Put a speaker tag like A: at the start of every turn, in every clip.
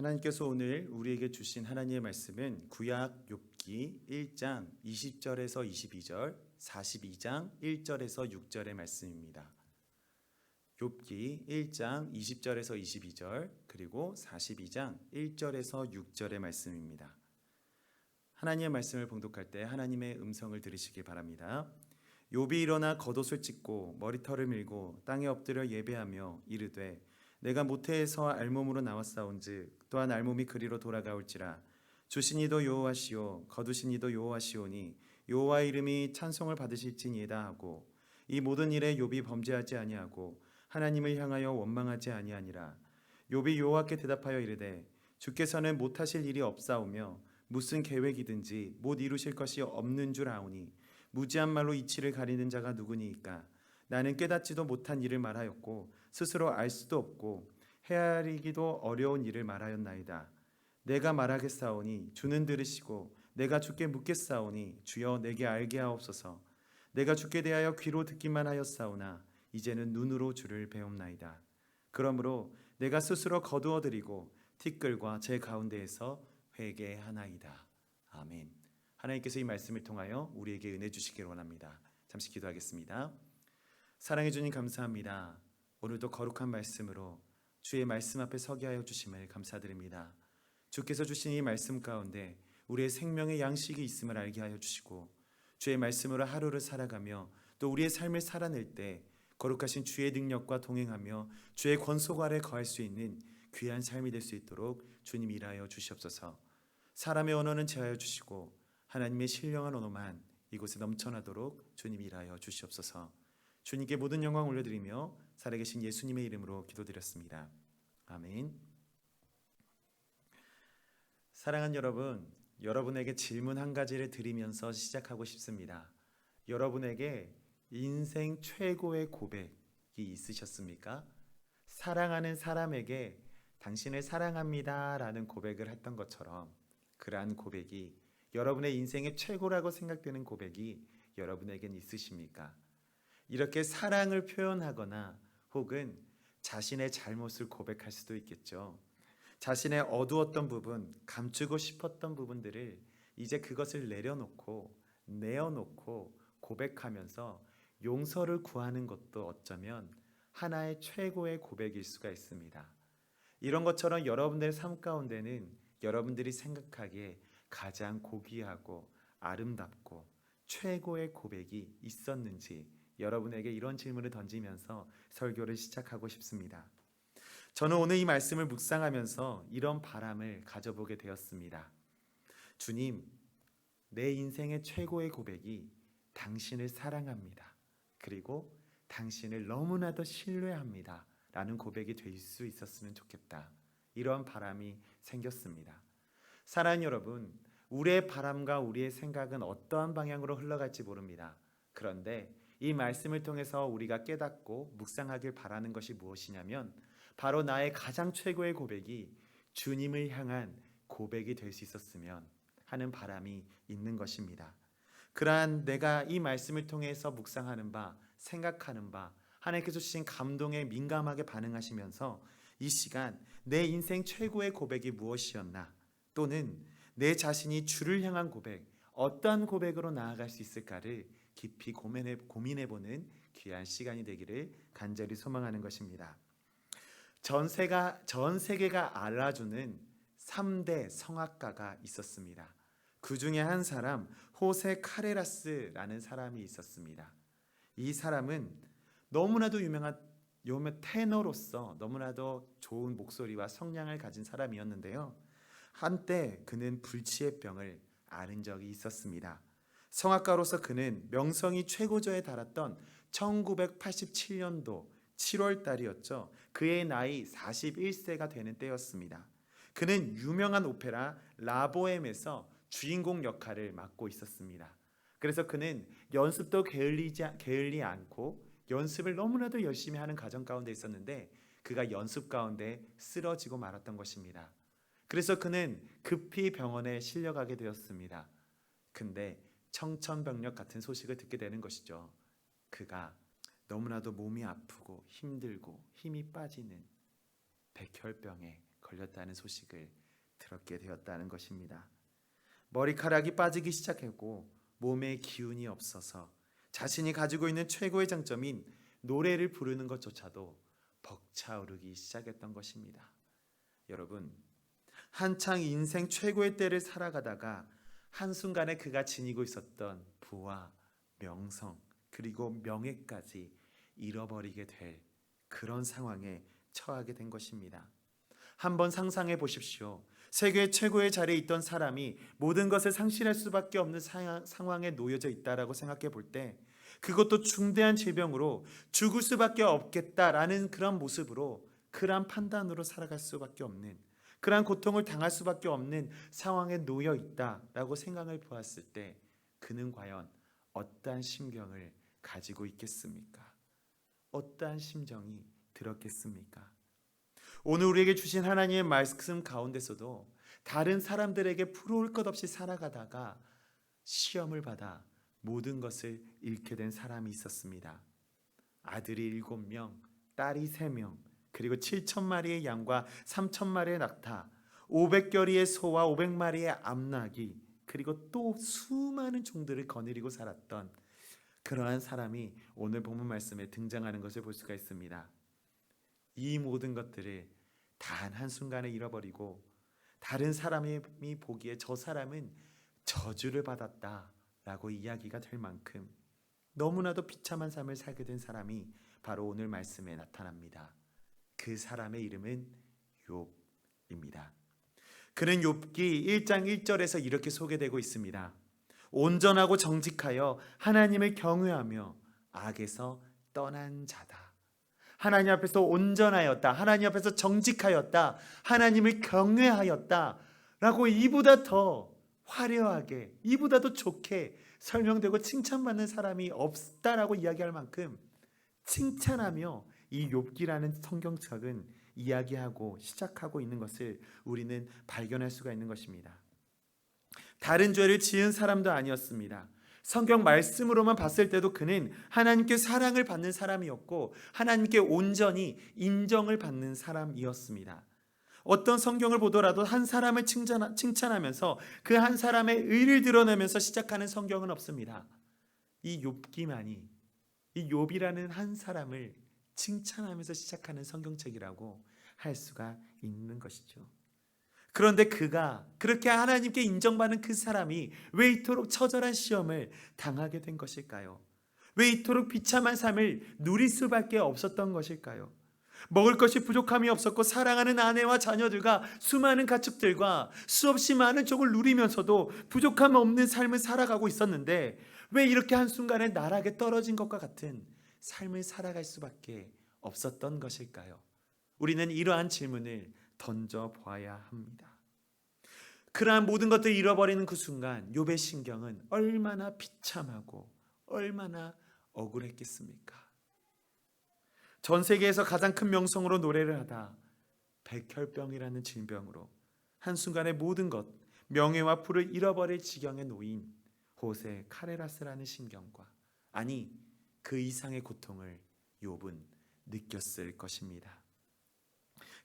A: 하나님께서 오늘 우리에게 주신 하나님의 말씀은 구약 욥기 1장 20절에서 22절, 42장 1절에서 6절의 말씀입니다. 욥기 1장 20절에서 22절 그리고 42장 1절에서 6절의 말씀입니다. 하나님의 말씀을 봉독할 때 하나님의 음성을 들으시기 바랍니다. 욥이 일어나 겉옷을 찢고 머리털을 밀고 땅에 엎드려 예배하며 이르되 내가 모태에서 알몸으로 나왔사온즉 또한 알몸이 그리로 돌아가올지라. 주신 이도 여호와시오 거두신 이도 여호와시오니 여호와 이름이 찬송을 받으실지니이다 하고 이 모든 일에 욥이 범죄하지 아니하고 하나님을 향하여 원망하지 아니하니라. 욥이 여호와께 대답하여 이르되 주께서는 못하실 일이 없사오며 무슨 계획이든지 못 이루실 것이 없는 줄 아오니 무지한 말로 이치를 가리는 자가 누구니이까. 나는 깨닫지도 못한 일을 말하였고 스스로 알 수도 없고 헤아리기도 어려운 일을 말하였나이다. 내가 말하겠사오니 주는 들으시고 내가 주께 묻겠사오니 주여 내게 알게 하옵소서. 내가 주께 대하여 귀로 듣기만 하였사오나 이제는 눈으로 주를 배움나이다. 그러므로 내가 스스로 거두어드리고 티끌과 제 가운데에서 회개하나이다. 아멘. 하나님께서 이 말씀을 통하여 우리에게 은혜 주시기를 원합니다. 잠시 기도하겠습니다. 사랑해 주님 감사합니다. 오늘도 거룩한 말씀으로 주의 말씀 앞에 서게 하여 주심을 감사드립니다. 주께서 주신 이 말씀 가운데 우리의 생명의 양식이 있음을 알게 하여 주시고 주의 말씀으로 하루를 살아가며 또 우리의 삶을 살아낼 때 거룩하신 주의 능력과 동행하며 주의 권속 아래 거할 수 있는 귀한 삶이 될 수 있도록 주님 일하여 주시옵소서. 사람의 언어는 제하여 주시고 하나님의 신령한 언어만 이곳에 넘쳐나도록 주님 일하여 주시옵소서. 주님께 모든 영광 올려드리며 살아계신 예수님의 이름으로 기도드렸습니다. 아멘. 사랑하는 여러분, 여러분에게 질문 한 가지를 드리면서 시작하고 싶습니다. 여러분에게 인생 최고의 고백이 있으셨습니까? 사랑하는 사람에게 당신을 사랑합니다 라는 고백을 했던 것처럼 그러한 고백이 여러분의 인생의 최고라고 생각되는 고백이 여러분에겐 있으십니까? 이렇게 사랑을 표현하거나 혹은 자신의 잘못을 고백할 수도 있겠죠. 자신의 어두웠던 부분, 감추고 싶었던 부분들을 이제 그것을 내어놓고 고백하면서 용서를 구하는 것도 어쩌면 하나의 최고의 고백일 수가 있습니다. 이런 것처럼 여러분들의 삶 가운데는 여러분들이 생각하기에 가장 고귀하고 아름답고 최고의 고백이 있었는지 여러분에게 이런 질문을 던지면서 설교를 시작하고 싶습니다. 저는 오늘 이 말씀을 묵상하면서 이런 바람을 가져보게 되었습니다. 주님, 내 인생의 최고의 고백이 당신을 사랑합니다. 그리고 당신을 너무나도 신뢰합니다. 라는 고백이 될 수 있었으면 좋겠다. 이런 바람이 생겼습니다. 사랑하는 여러분, 우리의 바람과 우리의 생각은 어떠한 방향으로 흘러갈지 모릅니다. 그런데 이 말씀을 통해서 우리가 깨닫고 묵상하길 바라는 것이 무엇이냐면 바로 나의 가장 최고의 고백이 주님을 향한 고백이 될 수 있었으면 하는 바람이 있는 것입니다. 그러한 내가 이 말씀을 통해서 묵상하는 바, 생각하는 바, 하나님께서 주신 감동에 민감하게 반응하시면서 이 시간 내 인생 최고의 고백이 무엇이었나, 또는 내 자신이 주를 향한 고백, 어떠한 고백으로 나아갈 수 있을까를 깊이 고민해보는 귀한 시간이 되기를 간절히 소망하는 것입니다. 전 세계가 알아주는 3대 성악가가 있었습니다. 그 중에 한 사람, 호세 카레라스라는 사람이 있었습니다. 이 사람은 너무나도 유명한 테너로서 너무나도 좋은 목소리와 성량을 가진 사람이었는데요. 한때 그는 불치의 병을 앓은 적이 있었습니다. 성악가로서 그는 명성이 최고조에 달했던 1987년도 7월 달이었죠. 그의 나이 41세가 되는 때였습니다. 그는 유명한 오페라 라보엠에서 주인공 역할을 맡고 있었습니다. 그래서 그는 연습도 게을리 않고 연습을 너무나도 열심히 하는 가정 가운데 있었는데 그가 연습 가운데 쓰러지고 말았던 것입니다. 그래서 그는 급히 병원에 실려가게 되었습니다. 근데 청천벽력 같은 소식을 듣게 되는 것이죠. 그가 너무나도 몸이 아프고 힘들고 힘이 빠지는 백혈병에 걸렸다는 소식을 들었게 되었다는 것입니다. 머리카락이 빠지기 시작했고 몸에 기운이 없어서 자신이 가지고 있는 최고의 장점인 노래를 부르는 것조차도 벅차오르기 시작했던 것입니다. 여러분, 한창 인생 최고의 때를 살아가다가 한순간에 그가 지니고 있었던 부와 명성 그리고 명예까지 잃어버리게 될 그런 상황에 처하게 된 것입니다. 한번 상상해 보십시오. 세계 최고의 자리에 있던 사람이 모든 것을 상실할 수밖에 없는 상황에 놓여져 있다라고 생각해 볼 때, 그것도 중대한 질병으로 죽을 수밖에 없겠다라는 그런 모습으로, 그러한 판단으로 살아갈 수밖에 없는, 그러한 고통을 당할 수밖에 없는 상황에 놓여 있다라고 생각을 보았을 때 그는 과연 어떠한 심경을 가지고 있겠습니까? 어떠한 심정이 들었겠습니까? 오늘 우리에게 주신 하나님의 말씀 가운데서도 다른 사람들에게 부러울 것 없이 살아가다가 시험을 받아 모든 것을 잃게 된 사람이 있었습니다. 아들이 7명, 딸이 3명, 그리고 7,000마리의 양과 3,000마리의 낙타, 500겨리의 소와 500마리의 암나귀, 그리고 또 수많은 종들을 거느리고 살았던 그러한 사람이 오늘 본문 말씀에 등장하는 것을 볼 수가 있습니다. 이 모든 것들을 단 한순간에 잃어버리고 다른 사람이 보기에 저 사람은 저주를 받았다라고 이야기가 될 만큼 너무나도 비참한 삶을 살게 된 사람이 바로 오늘 말씀에 나타납니다. 그 사람의 이름은 욥입니다. 그는 욥기 1장 1절에서 이렇게 소개되고 있습니다. 온전하고 정직하여 하나님을 경외하며 악에서 떠난 자다. 하나님 앞에서 온전하였다, 하나님 앞에서 정직하였다, 하나님을 경외하였다 라고 이보다 더 화려하게, 이보다 더 좋게 설명되고 칭찬받는 사람이 없다라고 이야기할 만큼 칭찬하며 이 욥기라는 성경책은 이야기하고 시작하고 있는 것을 우리는 발견할 수가 있는 것입니다. 다른 죄를 지은 사람도 아니었습니다. 성경 말씀으로만 봤을 때도 그는 하나님께 사랑을 받는 사람이었고 하나님께 온전히 인정을 받는 사람이었습니다. 어떤 성경을 보더라도 한 사람을 칭찬하면서 그 한 사람의 의를 드러내면서 시작하는 성경은 없습니다. 이 욥기만이 이 욥이라는 한 사람을 칭찬하면서 시작하는 성경책이라고 할 수가 있는 것이죠. 그런데 그가 그렇게 하나님께 인정받는 그 사람이 왜 이토록 처절한 시험을 당하게 된 것일까요? 왜 이토록 비참한 삶을 누릴 수밖에 없었던 것일까요? 먹을 것이 부족함이 없었고 사랑하는 아내와 자녀들과 수많은 가축들과 수없이 많은 족을 누리면서도 부족함 없는 삶을 살아가고 있었는데 왜 이렇게 한순간에 나락에 떨어진 것과 같은 삶을 살아갈 수밖에 없었던 것일까요? 우리는 이러한 질문을 던져보아야 합니다. 그러한 모든 것들을 잃어버리는 그 순간 욥의 심경은 얼마나 비참하고 얼마나 억울했겠습니까? 전 세계에서 가장 큰 명성으로 노래를 하다 백혈병이라는 질병으로 한순간에 모든 것, 명예와 부를 잃어버릴 지경에 놓인 호세 카레라스라는 심경과 아니 그 이상의 고통을 욥은 느꼈을 것입니다.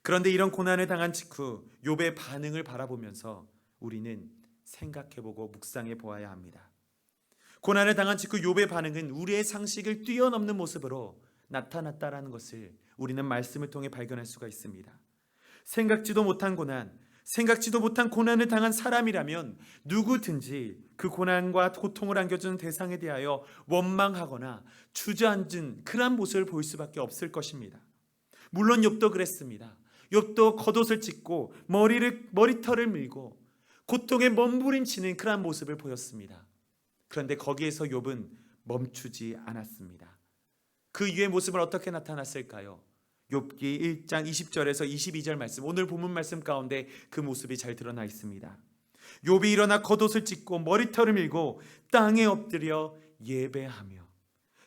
A: 그런데 이런 고난을 당한 직후 욥의 반응을 바라보면서 우리는 생각해보고 묵상해 보아야 합니다. 고난을 당한 직후 욥의 반응은 우리의 상식을 뛰어넘는 모습으로 나타났다라는 것을 우리는 말씀을 통해 발견할 수가 있습니다. 생각지도 못한 고난, 생각지도 못한 고난을 당한 사람이라면 누구든지 그 고난과 고통을 안겨주는 대상에 대하여 원망하거나 주저앉은 그러한 모습을 보일 수밖에 없을 것입니다. 물론 욥도 그랬습니다. 욥도 겉옷을 찢고 머리털을 밀고 고통에 몸부림치는 그러한 모습을 보였습니다. 그런데 거기에서 욥은 멈추지 않았습니다. 그 이후의 모습은 어떻게 나타났을까요? 욥기 1장 20절에서 22절 말씀, 오늘 본문 말씀 가운데 그 모습이 잘 드러나 있습니다. 욥이 일어나 겉옷을 찢고 머리털을 밀고 땅에 엎드려 예배하며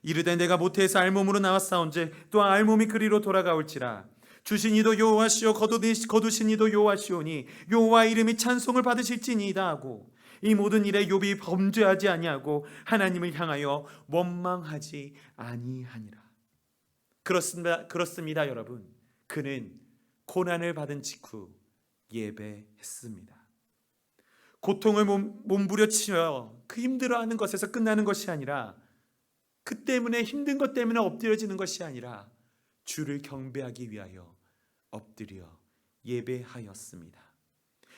A: 이르되 내가 모태에서 알몸으로 나왔사온즉 또 알몸이 그리로 돌아가올지라. 주신 이도 여호와시오 거두신 이도 여호와시오니 여호와 이름이 찬송을 받으실지니이다 하고 이 모든 일에 욥이 범죄하지 아니하고 하나님을 향하여 원망하지 아니하니라. 그렇습니다 여러분. 그는 고난을 받은 직후 예배했습니다. 고통을 몸부려치며 그 힘들어하는 것에서 끝나는 것이 아니라, 그 때문에 힘든 것 때문에 엎드려지는 것이 아니라 주를 경배하기 위하여 엎드려 예배하였습니다.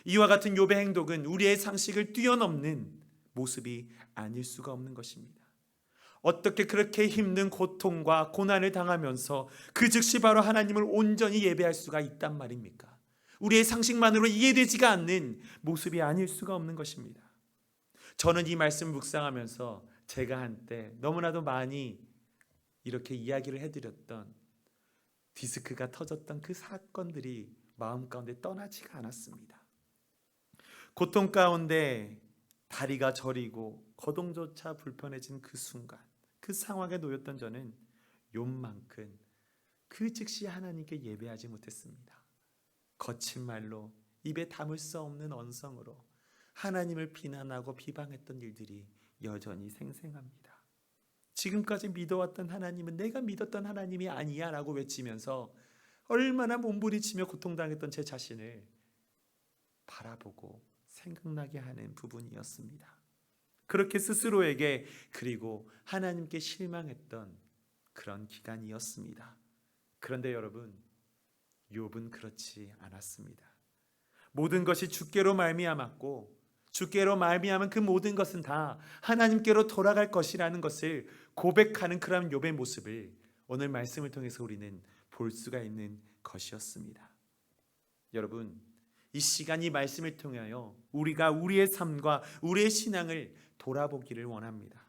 A: 이와 같은 욥의 행동은 우리의 상식을 뛰어넘는 모습이 아닐 수가 없는 것입니다. 어떻게 그렇게 힘든 고통과 고난을 당하면서 그 즉시 바로 하나님을 온전히 예배할 수가 있단 말입니까? 우리의 상식만으로 이해되지가 않는 모습이 아닐 수가 없는 것입니다. 저는 이 말씀을 묵상하면서 제가 한때 너무나도 많이 이렇게 이야기를 해드렸던 디스크가 터졌던 그 사건들이 마음 가운데 떠나지가 않았습니다. 고통 가운데 다리가 저리고 거동조차 불편해진 그 순간, 그 상황에 놓였던 저는 욥만큼 그 즉시 하나님께 예배하지 못했습니다. 거친 말로 입에 담을 수 없는 언성으로 하나님을 비난하고 비방했던 일들이 여전히 생생합니다. 지금까지 믿어왔던 하나님은 내가 믿었던 하나님이 아니야 라고 외치면서 얼마나 몸부림치며 고통당했던 제 자신을 바라보고 생각나게 하는 부분이었습니다. 그렇게 스스로에게 그리고 하나님께 실망했던 그런 기간이었습니다. 그런데 여러분, 욥은 그렇지 않았습니다. 모든 것이 주께로 말미암았고 주께로 말미암은 그 모든 것은 다 하나님께로 돌아갈 것이라는 것을 고백하는 그런 욥의 모습을 오늘 말씀을 통해서 우리는 볼 수가 있는 것이었습니다. 여러분, 이 시간 이 말씀을 통하여 우리가 우리의 삶과 우리의 신앙을 돌아보기를 원합니다.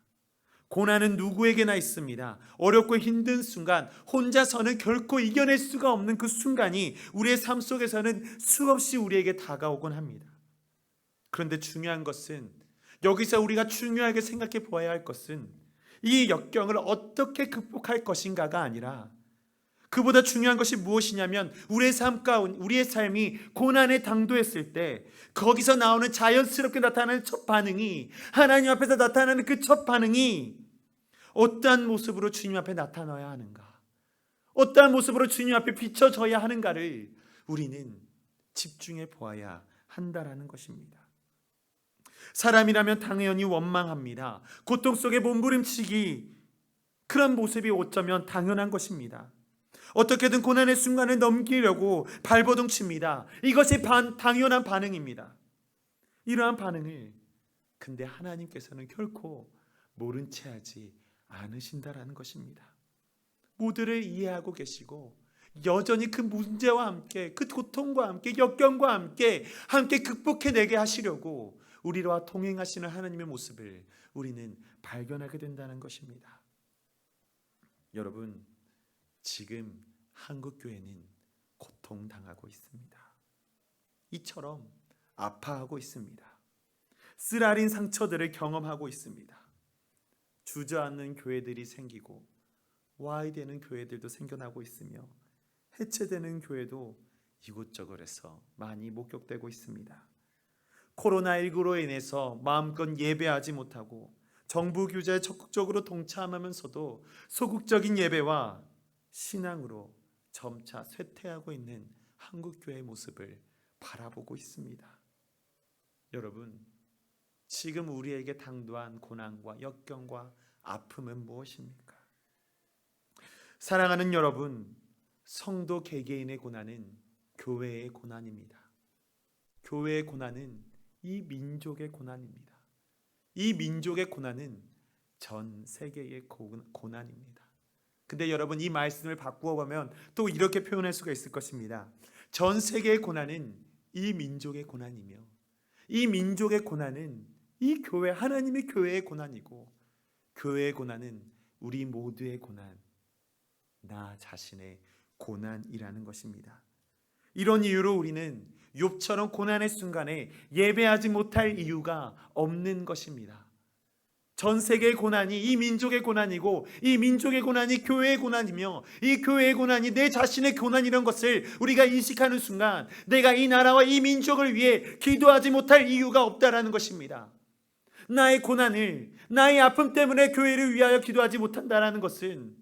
A: 고난은 누구에게나 있습니다. 어렵고 힘든 순간, 혼자서는 결코 이겨낼 수가 없는 그 순간이 우리의 삶 속에서는 수없이 우리에게 다가오곤 합니다. 그런데 중요한 것은, 여기서 우리가 중요하게 생각해 보아야 할 것은 이 역경을 어떻게 극복할 것인가가 아니라, 그보다 중요한 것이 무엇이냐면 우리의 삶이 고난에 당도했을 때 거기서 나오는 자연스럽게 나타나는 첫 반응이, 하나님 앞에서 나타나는 그 첫 반응이 어떠한 모습으로 주님 앞에 나타나야 하는가, 어떠한 모습으로 주님 앞에 비춰져야 하는가를 우리는 집중해 보아야 한다라는 것입니다. 사람이라면 당연히 원망합니다. 고통 속에 몸부림치기, 그런 모습이 어쩌면 당연한 것입니다. 어떻게든 고난의 순간을 넘기려고 발버둥 칩니다. 이것이 당연한 반응입니다. 이러한 반응을 근데 하나님께서는 결코 모른 채 하지 않으신다라는 것입니다. 모두를 이해하고 계시고 여전히 그 문제와 함께, 그 고통과 함께, 역경과 함께 극복해내게 하시려고 우리와 동행하시는 하나님의 모습을 우리는 발견하게 된다는 것입니다. 여러분, 지금 한국교회는 고통당하고 있습니다. 이처럼 아파하고 있습니다. 쓰라린 상처들을 경험하고 있습니다. 주저앉는 교회들이 생기고 와해되는 교회들도 생겨나고 있으며 해체되는 교회도 이곳저곳에서 많이 목격되고 있습니다. 코로나19로 인해서 마음껏 예배하지 못하고 정부 규제에 적극적으로 동참하면서도 소극적인 예배와 신앙으로 점차 쇠퇴하고 있는 한국교회의 모습을 바라보고 있습니다. 여러분, 지금 우리에게 당도한 고난과 역경과 아픔은 무엇입니까? 사랑하는 여러분, 성도 개개인의 고난은 교회의 고난입니다. 교회의 고난은 이 민족의 고난입니다. 이 민족의 고난은 전 세계의 고난입니다. 근데 여러분, 이 말씀을 바꾸어 보면 또 이렇게 표현할 수가 있을 것입니다. 전 세계의 고난은 이 민족의 고난이며, 이 민족의 고난은 이 교회, 하나님의 교회의 고난이고, 교회의 고난은 우리 모두의 고난, 나 자신의 고난이라는 것입니다. 이런 이유로 우리는 욥처럼 고난의 순간에 예배하지 못할 이유가 없는 것입니다. 전 세계의 고난이 이 민족의 고난이고, 이 민족의 고난이 교회의 고난이며, 이 교회의 고난이 내 자신의 고난이라는 것을 우리가 인식하는 순간 내가 이 나라와 이 민족을 위해 기도하지 못할 이유가 없다라는 것입니다. 나의 고난을, 나의 아픔 때문에 교회를 위하여 기도하지 못한다라는 것은,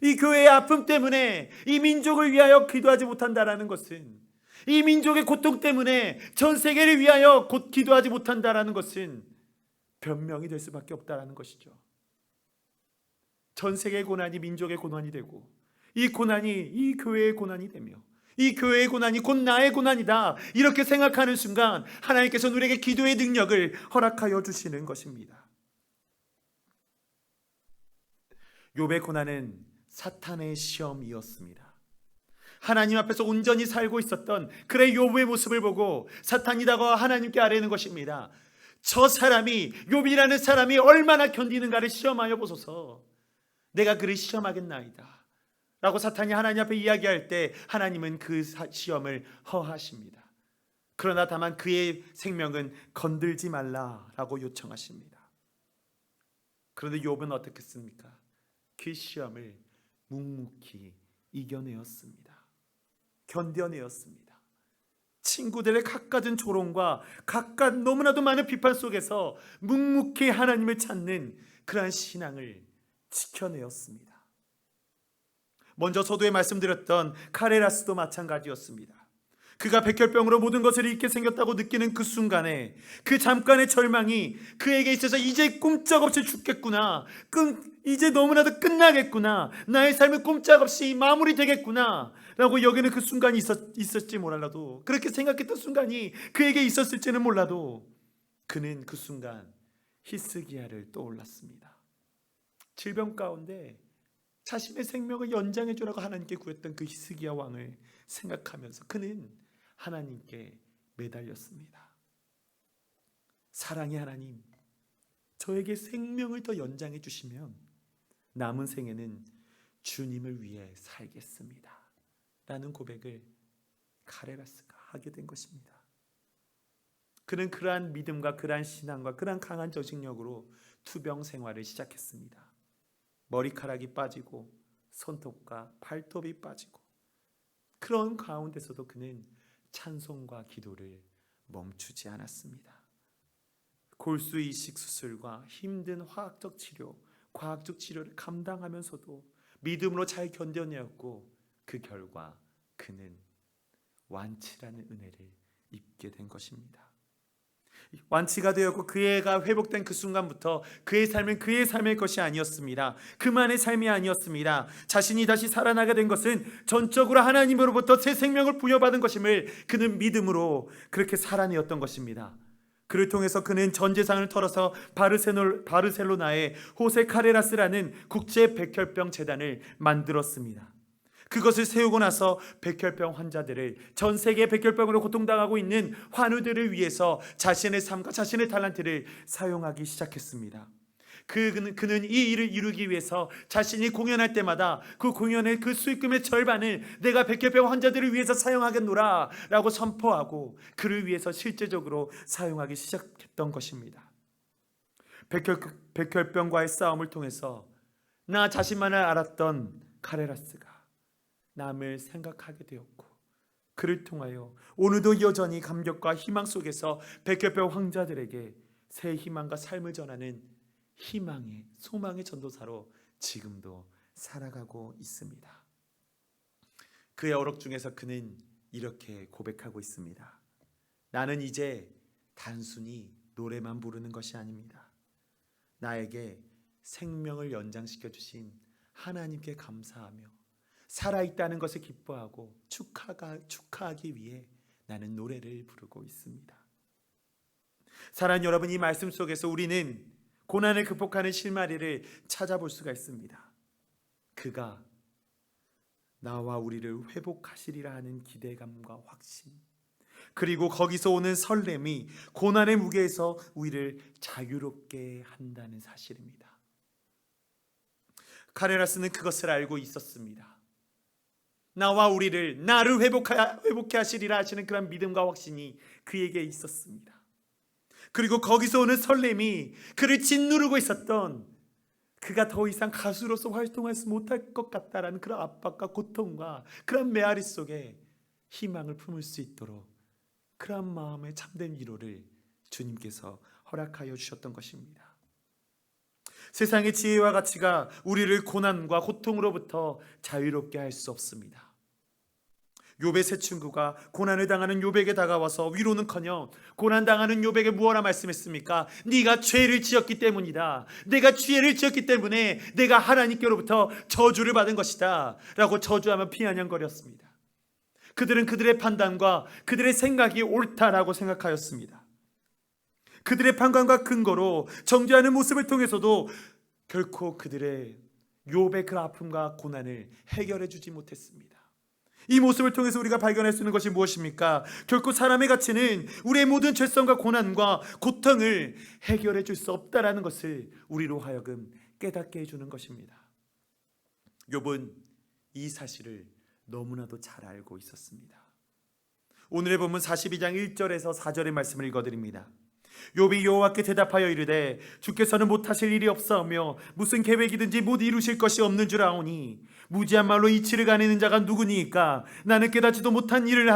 A: 이 교회의 아픔 때문에 이 민족을 위하여 기도하지 못한다라는 것은, 이 민족의 고통 때문에 전 세계를 위하여 곧 기도하지 못한다라는 것은 변명이 될 수밖에 없다라는 것이죠. 전 세계의 고난이 민족의 고난이 되고, 이 고난이 이 교회의 고난이 되며, 이 교회의 고난이 곧 나의 고난이다, 이렇게 생각하는 순간 하나님께서는 우리에게 기도의 능력을 허락하여 주시는 것입니다. 욥의 고난은 사탄의 시험이었습니다. 하나님 앞에서 온전히 살고 있었던 그의 욥의 모습을 보고 사탄이 다가와 하나님께 아뢰는 것입니다. 저 사람이, 욥이라는 사람이 얼마나 견디는가를 시험하여 보소서. 내가 그를 시험하겠나이다 라고 사탄이 하나님 앞에 이야기할 때 하나님은 그 시험을 허하십니다. 그러나 다만 그의 생명은 건들지 말라라고 요청하십니다. 그런데 욥은 어떻겠습니까? 그 시험을 묵묵히 이겨내었습니다. 견뎌내었습니다. 친구들의 갖가진 조롱과 갖가 너무나도 많은 비판 속에서 묵묵히 하나님을 찾는 그러한 신앙을 지켜내었습니다. 먼저 서두에 말씀드렸던 카레라스도 마찬가지였습니다. 그가 백혈병으로 모든 것을 잃게 생겼다고 느끼는 그 순간에 그 잠깐의 절망이 그에게 있어서 이제 꼼짝없이 죽겠구나, 이제 너무나도 끝나겠구나, 나의 삶은 꼼짝없이 마무리되겠구나 라고 여기는 그 순간이 있었지 몰라도, 그렇게 생각했던 순간이 그에게 있었을지는 몰라도 그는 그 순간 히스기야를 떠올랐습니다. 질병 가운데 자신의 생명을 연장해 주라고 하나님께 구했던 그 히스기야 왕을 생각하면서 그는 하나님께 매달렸습니다. 사랑의 하나님, 저에게 생명을 더 연장해 주시면 남은 생에는 주님을 위해 살겠습니다 라는 고백을 카레라스가 하게 된 것입니다. 그는 그러한 믿음과 그러한 신앙과 그러한 강한 저식력으로 투병 생활을 시작했습니다. 머리카락이 빠지고 손톱과 발톱이 빠지고, 그런 가운데서도 그는 찬송과 기도를 멈추지 않았습니다. 골수 이식 수술과 힘든 화학적 치료, 과학적 치료를 감당하면서도 믿음으로 잘 견뎌내었고, 그 결과 그는 완치라는 은혜를 입게 된 것입니다. 완치가 되었고 그애가 회복된 그 순간부터 그의 삶은 그의 삶의 것이 아니었습니다. 그만의 삶이 아니었습니다. 자신이 다시 살아나게 된 것은 전적으로 하나님으로부터 새 생명을 부여받은 것임을 그는 믿음으로 그렇게 살아내었던 것입니다. 그를 통해서 그는 전 재산을 털어서 바르셀로나의 호세 카레라스라는 국제 백혈병 재단을 만들었습니다. 그것을 세우고 나서 백혈병 환자들을, 전 세계 백혈병으로 고통당하고 있는 환우들을 위해서 자신의 삶과 자신의 탤런트를 사용하기 시작했습니다. 그는 이 일을 이루기 위해서 자신이 공연할 때마다 그 공연의 그 수익금의 절반을 내가 백혈병 환자들을 위해서 사용하겠노라 라고 선포하고 그를 위해서 실제적으로 사용하기 시작했던 것입니다. 백혈병과의 싸움을 통해서 나 자신만을 알았던 카레라스가 남을 생각하게 되었고, 그를 통하여 오늘도 여전히 감격과 희망 속에서 백혈병 환자들에게 새 희망과 삶을 전하는 희망의, 소망의 전도사로 지금도 살아가고 있습니다. 그의 어록 중에서 그는 이렇게 고백하고 있습니다. 나는 이제 단순히 노래만 부르는 것이 아닙니다. 나에게 생명을 연장시켜 주신 하나님께 감사하며 살아있다는 것을 기뻐하고 축하하기 위해 나는 노래를 부르고 있습니다. 사랑하는 여러분, 이 말씀 속에서 우리는 고난을 극복하는 실마리를 찾아볼 수가 있습니다. 그가 나와 우리를 회복하시리라 하는 기대감과 확신, 그리고 거기서 오는 설렘이 고난의 무게에서 우리를 자유롭게 한다는 사실입니다. 카레라스는 그것을 알고 있었습니다. 나와 우리를, 나를 회복해 하시리라 하시는 그런 믿음과 확신이 그에게 있었습니다. 그리고 거기서 오는 설렘이 그를 짓누르고 있었던, 그가 더 이상 가수로서 활동하지 못할 것 같다라는 그런 압박과 고통과 그런 메아리 속에 희망을 품을 수 있도록 그런 마음의 참된 위로를 주님께서 허락하여 주셨던 것입니다. 세상의 지혜와 가치가 우리를 고난과 고통으로부터 자유롭게 할 수 없습니다. 욥의 세 친구가 고난을 당하는 욥에게 다가와서 위로는커녕 고난 당하는 욥에게 무엇라 말씀했습니까? 네가 죄를 지었기 때문이다. 내가 죄를 지었기 때문에 내가 하나님께로부터 저주를 받은 것이다 라고 저주하며 비아냥거렸습니다. 그들은 그들의 판단과 그들의 생각이 옳다라고 생각하였습니다. 그들의 판단과 근거로 정죄하는 모습을 통해서도 결코 그들의 욥의 그 아픔과 고난을 해결해 주지 못했습니다. 이 모습을 통해서 우리가 발견할 수 있는 것이 무엇입니까? 결코 사람의 가치는 우리의 모든 죄성과 고난과 고통을 해결해 줄 수 없다라는 것을 우리로 하여금 깨닫게 해주는 것입니다. 욥은 이 사실을 너무나도 잘 알고 있었습니다. 오늘의 본문 42장 1절에서 4절의 말씀을 읽어드립니다. 욥이 여호와께 대답하여 이르되 주께서는 못하실 일이 없사오며 무슨 계획이든지 못 이루실 것이 없는 줄 아오니 무지한 말로 이치를 가리는 자가 누구니이까? 나는 깨닫지도 못한 일을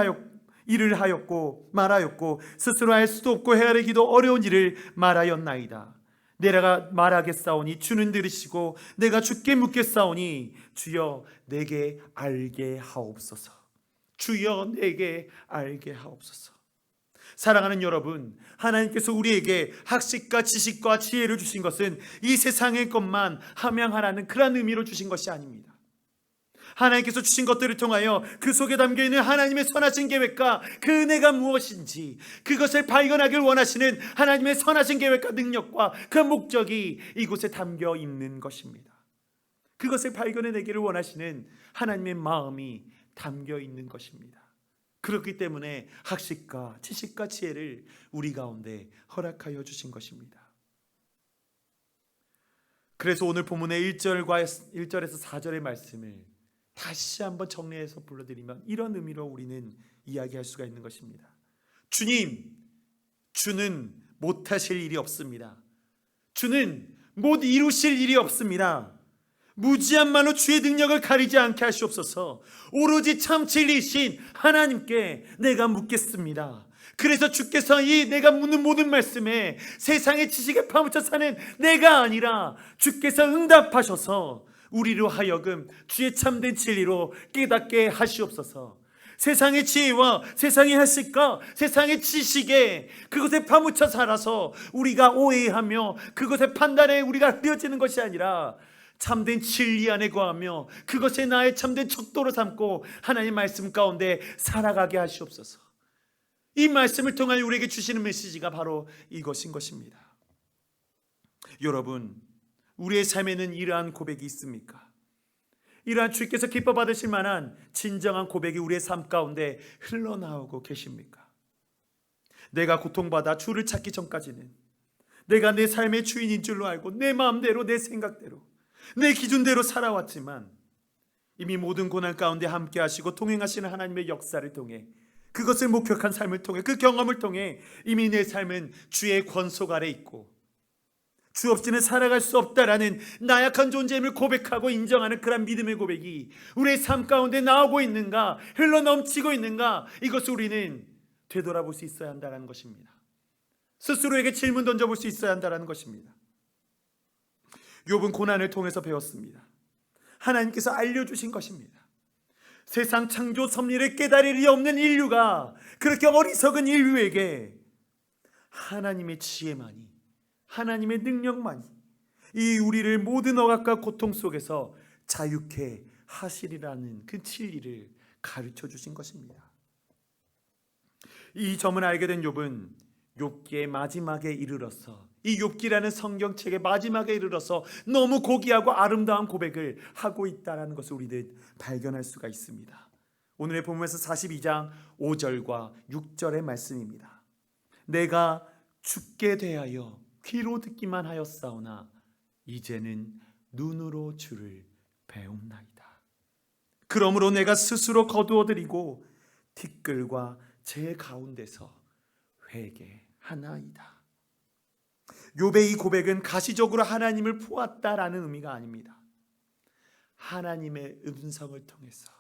A: 하였고 말하였고 스스로 할 수도 없고 헤아리기도 어려운 일을 말하였나이다. 내가 말하겠사오니 주는 들으시고 내가 주께 묻겠사오니 주여 내게 알게 하옵소서. 주여 내게 알게 하옵소서. 사랑하는 여러분, 하나님께서 우리에게 학식과 지식과 지혜를 주신 것은 이 세상의 것만 함양하라는 그런 의미로 주신 것이 아닙니다. 하나님께서 주신 것들을 통하여 그 속에 담겨있는 하나님의 선하신 계획과 그 은혜가 무엇인지 그것을 발견하길 원하시는 하나님의 선하신 계획과 능력과 그 목적이 이곳에 담겨 있는 것입니다. 그것을 발견해내기를 원하시는 하나님의 마음이 담겨 있는 것입니다. 그렇기 때문에 학식과 지식과 지혜를 우리 가운데 허락하여 주신 것입니다. 그래서 오늘 본문의 1절에서 4절의 말씀을 다시 한번 정리해서 불러드리면 이런 의미로 우리는 이야기할 수가 있는 것입니다. 주님, 주는 못하실 일이 없습니다. 주는 못 이루실 일이 없습니다. 무지한 말로 주의 능력을 가리지 않게 하시옵소서. 오로지 참 진리이신 하나님께 내가 묻겠습니다. 그래서 주께서 이 내가 묻는 모든 말씀에 세상의 지식에 파묻혀 사는 내가 아니라 주께서 응답하셔서 우리로 하여금 주의 참된 진리로 깨닫게 하시옵소서. 세상의 지혜와 세상의 학식과 세상의 지식에 그것에 파묻혀 살아서 우리가 오해하며 그것의 판단에 우리가 흐려지는 것이 아니라 참된 진리 안에 거하며 그것이 나의 참된 척도로 삼고 하나님의 말씀 가운데 살아가게 하시옵소서. 이 말씀을 통하여 우리에게 주시는 메시지가 바로 이것인 것입니다. 여러분, 우리의 삶에는 이러한 고백이 있습니까? 이러한 주께서 기뻐 받으실 만한 진정한 고백이 우리의 삶 가운데 흘러나오고 계십니까? 내가 고통받아 주를 찾기 전까지는 내가 내 삶의 주인인 줄로 알고 내 마음대로 내 생각대로 내 기준대로 살아왔지만 이미 모든 고난 가운데 함께 하시고 통행하시는 하나님의 역사를 통해 그것을 목격한 삶을 통해 그 경험을 통해 이미 내 삶은 주의 권속 아래 있고 주 없이는 살아갈 수 없다라는 나약한 존재임을 고백하고 인정하는 그런 믿음의 고백이 우리의 삶 가운데 나오고 있는가, 흘러넘치고 있는가, 이것을 우리는 되돌아볼 수 있어야 한다는 것입니다. 스스로에게 질문 던져볼 수 있어야 한다는 것입니다. 욥은 고난을 통해서 배웠습니다. 하나님께서 알려주신 것입니다. 세상 창조 섭리를 깨달을 리 없는 인류가 그렇게 어리석은 인류에게 하나님의 지혜만이, 하나님의 능력만이 이 우리를 모든 억압과 고통 속에서 자유케 하시리라는 그 진리를 가르쳐 주신 것입니다. 이 점을 알게 된 욥은 욥기의 마지막에 이르러서 이 욥기라는 성경책의 마지막에 이르러서 너무 고귀하고 아름다운 고백을 하고 있다는 것을 우리는 발견할 수가 있습니다. 오늘의 본문에서 42장 5절과 6절의 말씀입니다. 내가 죽게 대하여 귀로 듣기만 하였사오나 이제는 눈으로 주를 배움나이다. 그러므로 내가 스스로 거두어드리고 티끌과 제 가운데서 회개하나이다. 욥의 이 고백은 가시적으로 하나님을 보았다라는 의미가 아닙니다. 하나님의 음성을 통해서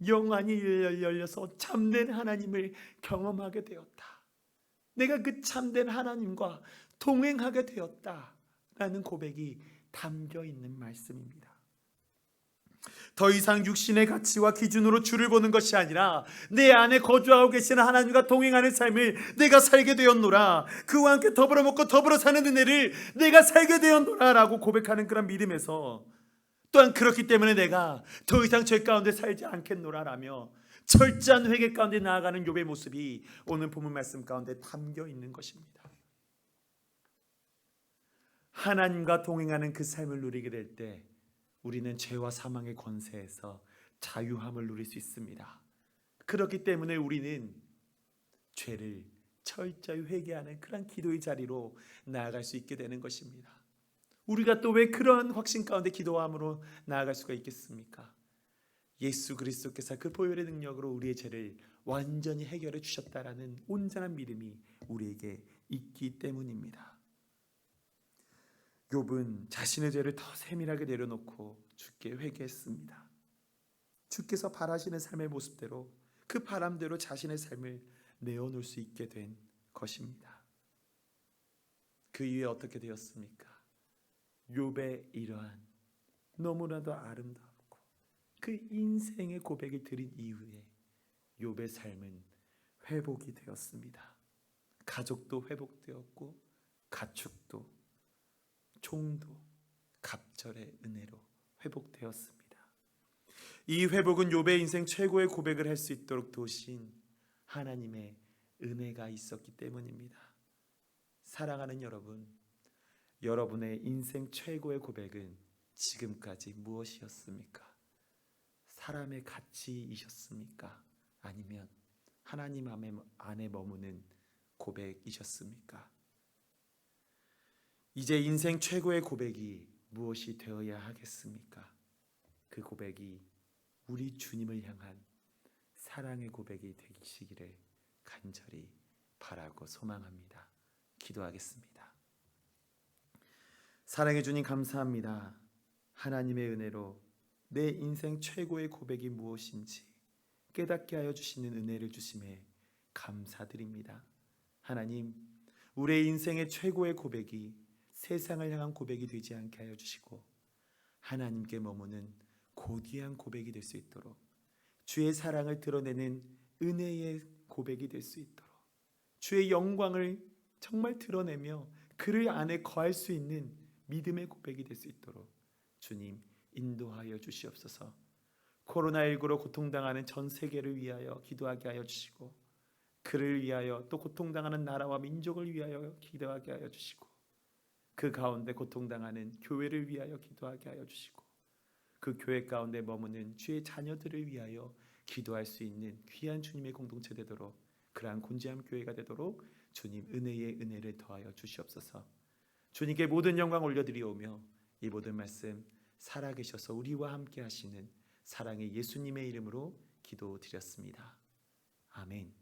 A: 영안이 열려서 참된 하나님을 경험하게 되었다. 내가 그 참된 하나님과 동행하게 되었다라는 고백이 담겨 있는 말씀입니다. 더 이상 육신의 가치와 기준으로 주를 보는 것이 아니라 내 안에 거주하고 계시는 하나님과 동행하는 삶을 내가 살게 되었노라. 그와 함께 더불어 먹고 더불어 사는 은혜를 내가 살게 되었노라 라고 고백하는 그런 믿음에서, 또한 그렇기 때문에 내가 더 이상 죄 가운데 살지 않겠노라 라며 철저한 회개 가운데 나아가는 욥의 모습이 오늘 본문 말씀 가운데 담겨 있는 것입니다. 하나님과 동행하는 그 삶을 누리게 될 때 우리는 죄와 사망의 권세에서 자유함을 누릴 수 있습니다. 그렇기 때문에 우리는 죄를 철저히 회개하는 그런 기도의 자리로 나아갈 수 있게 되는 것입니다. 우리가 또 왜 그런 확신 가운데 기도함으로 나아갈 수가 있겠습니까? 예수 그리스도께서 그 보혈의 능력으로 우리의 죄를 완전히 해결해 주셨다라는 온전한 믿음이 우리에게 있기 때문입니다. 욥은 자신의 죄를 더 세밀하게 내려놓고 주께 회개했습니다. 주께서 바라시는 삶의 모습대로, 그 바람대로 자신의 삶을 내어놓을 수 있게 된 것입니다. 그 이후에 어떻게 되었습니까? 욥의 이러한 너무나도 아름답고 그 인생의 고백을 드린 이후에 욥의 삶은 회복이 되었습니다. 가족도 회복되었고 가축도 종도 갑절의 은혜로 회복되었습니다. 이 회복은 욥의 인생 최고의 고백을 할 수 있도록 도우신 하나님의 은혜가 있었기 때문입니다. 사랑하는 여러분, 여러분의 인생 최고의 고백은 지금까지 무엇이었습니까? 사람의 가치이셨습니까? 아니면 하나님 안에 머무는 고백이셨습니까? 이제 인생 최고의 고백이 무엇이 되어야 하겠습니까? 그 고백이 우리 주님을 향한 사랑의 고백이 되시기를 간절히 바라고 소망합니다. 기도하겠습니다. 사랑해 주님 감사합니다. 하나님의 은혜로 내 인생 최고의 고백이 무엇인지 깨닫게 하여 주시는 은혜를 주심에 감사드립니다. 하나님, 우리의 인생의 최고의 고백이 세상을 향한 고백이 되지 않게 하여 주시고 하나님께 머무는 고귀한 고백이 될 수 있도록, 주의 사랑을 드러내는 은혜의 고백이 될 수 있도록, 주의 영광을 정말 드러내며 그를 안에 거할 수 있는 믿음의 고백이 될 수 있도록 주님 인도하여 주시옵소서. 코로나19로 고통당하는 전 세계를 위하여 기도하게 하여 주시고, 그를 위하여 또 고통당하는 나라와 민족을 위하여 기도하게 하여 주시고, 그 가운데 고통당하는 교회를 위하여 기도하게 하여 주시고, 그 교회 가운데 머무는 주의 자녀들을 위하여 기도할 수 있는 귀한 주님의 공동체 되도록, 그러한 곤지암 교회가 되도록 주님 은혜의 은혜를 더하여 주시옵소서. 주님께 모든 영광 올려드리오며 이 모든 말씀 살아계셔서 우리와 함께 하시는 사랑의 예수님의 이름으로 기도드렸습니다. 아멘.